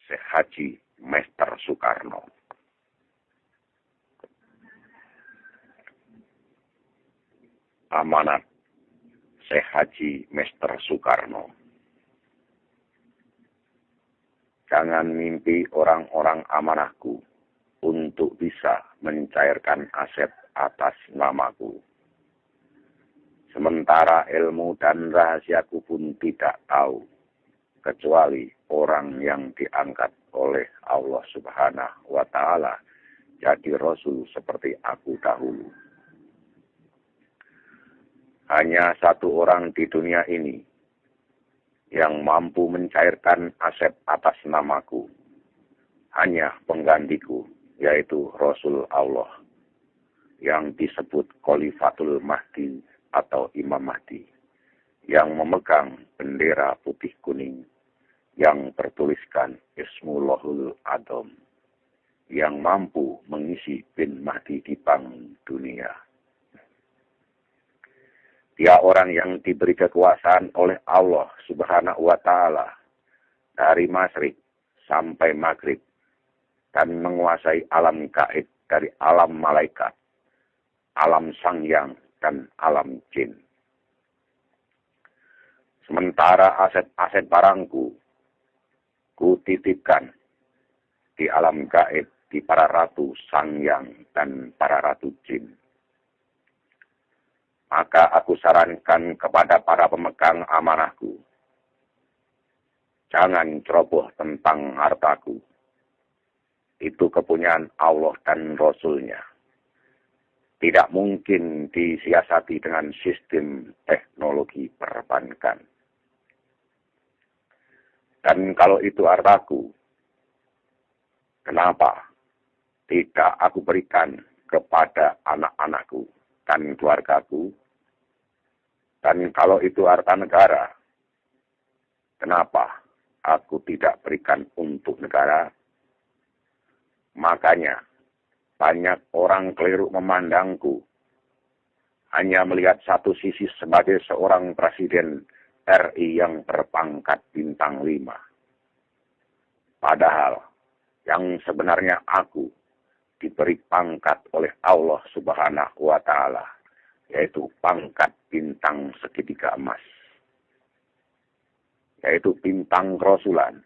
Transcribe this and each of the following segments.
Syekh Haji Mester Soekarno. Amanat Syekh Haji Mester Soekarno. Jangan mimpi orang-orang amanahku untuk bisa mencairkan aset atas namaku. Sementara ilmu dan rahasiaku pun tidak tahu, kecuali orang yang diangkat oleh Allah Subhanahu wa Ta'ala jadi Rasul seperti aku dahulu. Hanya satu orang di dunia ini yang mampu mencairkan aset atas namaku. Hanya penggantiku, yaitu Rasul Allah, yang disebut Khalifatul Mahdi atau Imam Mahdi, yang memegang bendera putih kuning, yang bertuliskan Ismullahul Adzam, yang mampu mengisi bin Mahdi di bank dunia. Dia orang yang diberi kekuasaan oleh Allah Subhanahu wa Ta'ala dari masyrik sampai maghrib dan menguasai alam gaib dari alam malaikat, alam sangyang dan alam jin. Sementara aset-aset barangku kutitipkan di alam gaib di para ratu sangyang dan para ratu jin. Maka aku sarankan kepada para pemegang amanahku, jangan ceroboh tentang hartaku. Itu kepunyaan Allah dan Rasul-Nya. Tidak mungkin disiasati dengan sistem teknologi perbankan. Dan kalau itu hartaku, kenapa tidak aku berikan kepada anak-anakku dan keluargaku? Dan kalau itu harta negara, kenapa aku tidak berikan untuk negara? Makanya banyak orang keliru memandangku, hanya melihat satu sisi sebagai seorang presiden RI yang berpangkat bintang 5. Padahal yang sebenarnya aku diberi pangkat oleh Allah Subhanahu wa Ta'ala, yaitu pangkat bintang segitiga emas, yaitu bintang kerasulan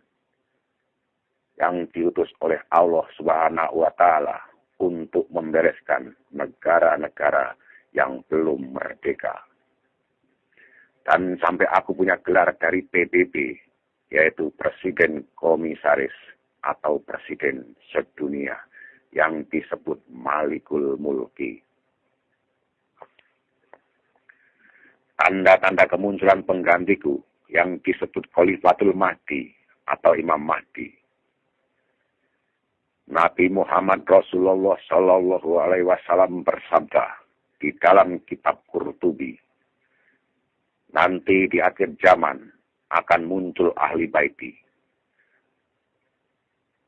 yang diutus oleh Allah Subhanahu wa Ta'ala untuk membereskan negara-negara yang belum merdeka. Dan sampai aku punya gelar dari PBB, yaitu Presiden Komisaris atau Presiden Sedunia, yang disebut Malikul Mulki. Tanda-tanda kemunculan penggantiku yang disebut Khalifatul Mahdi atau Imam Mahdi. Nabi Muhammad Rasulullah Shallallahu Alaihi Wasallam bersabda di dalam kitab Qurtubi, nanti di akhir zaman akan muncul ahli baiti,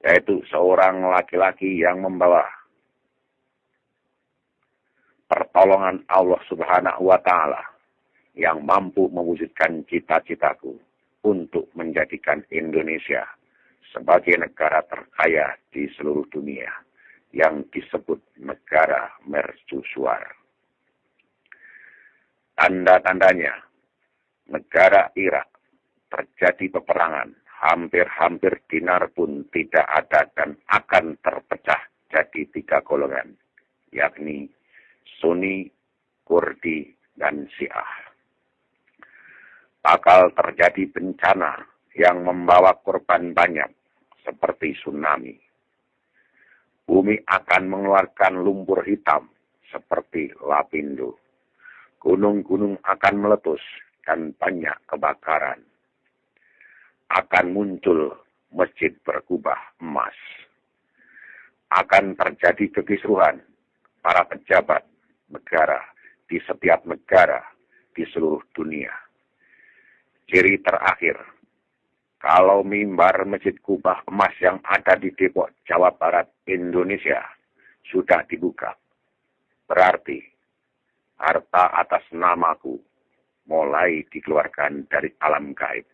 yaitu seorang laki-laki yang membawa pertolongan Allah Subhanahu wa Ta'ala, yang mampu mewujudkan cita-citaku untuk menjadikan Indonesia sebagai negara terkaya di seluruh dunia, yang disebut negara mercusuar. Tanda-tandanya, negara Irak terjadi peperangan, hampir-hampir dinar pun tidak ada dan akan terpecah jadi 3 golongan, yakni Sunni, Kurdi, dan Syiah. Bakal terjadi bencana yang membawa korban banyak, seperti tsunami. Bumi akan mengeluarkan lumpur hitam, seperti lapindo. Gunung-gunung akan meletus, dan banyak kebakaran. Akan muncul masjid berkubah emas. Akan terjadi kekisruhan para pejabat negara di setiap negara di seluruh dunia. Ciri terakhir, kalau mimbar Masjid Kubah Emas yang ada di Depok, Jawa Barat, Indonesia sudah dibuka, berarti harta atas namaku mulai dikeluarkan dari alam gaib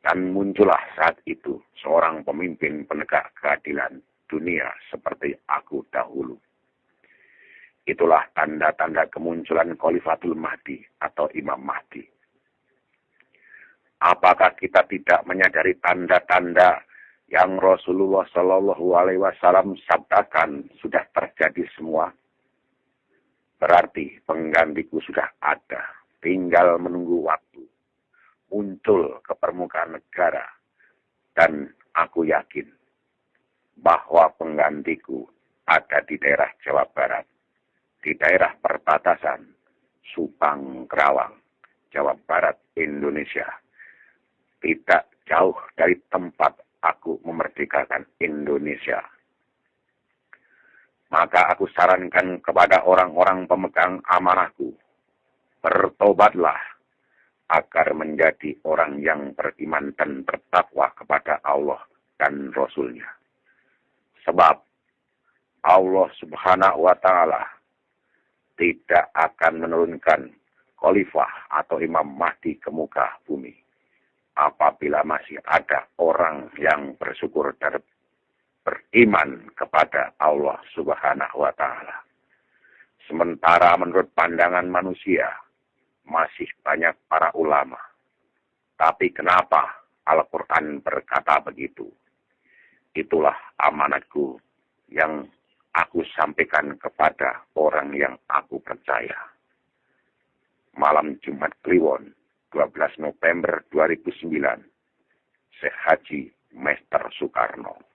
Dan muncullah saat itu seorang pemimpin penegak keadilan dunia seperti aku dahulu. Itulah tanda-tanda kemunculan Khalifatul Mahdi atau Imam Mahdi. Apakah kita tidak menyadari tanda-tanda yang Rasulullah Shallallahu Alaihi Wasallam sabdakan sudah terjadi semua? Berarti penggantiku sudah ada, tinggal menunggu waktu muncul ke permukaan negara, dan aku yakin bahwa penggantiku ada di daerah Jawa Barat, di daerah perbatasan Subang Kerawang, Jawa Barat, Indonesia. Tidak jauh dari tempat aku memerdekakan Indonesia. Maka aku sarankan kepada orang-orang pemegang amanahku, bertobatlah agar menjadi orang yang beriman dan bertakwa kepada Allah dan Rasul-Nya. Sebab Allah Subhanahu wa Ta'ala tidak akan menurunkan khalifah atau Imam Mahdi ke muka bumi apabila masih ada orang yang bersyukur dan beriman kepada Allah Subhanahu wa Ta'ala. Sementara menurut pandangan manusia masih banyak para ulama. Tapi kenapa Al-Quran berkata begitu? Itulah amanatku yang aku sampaikan kepada orang yang aku percaya. Malam Jumat Kliwon 12 November 2009, Syekh Haji Mester Soekarno.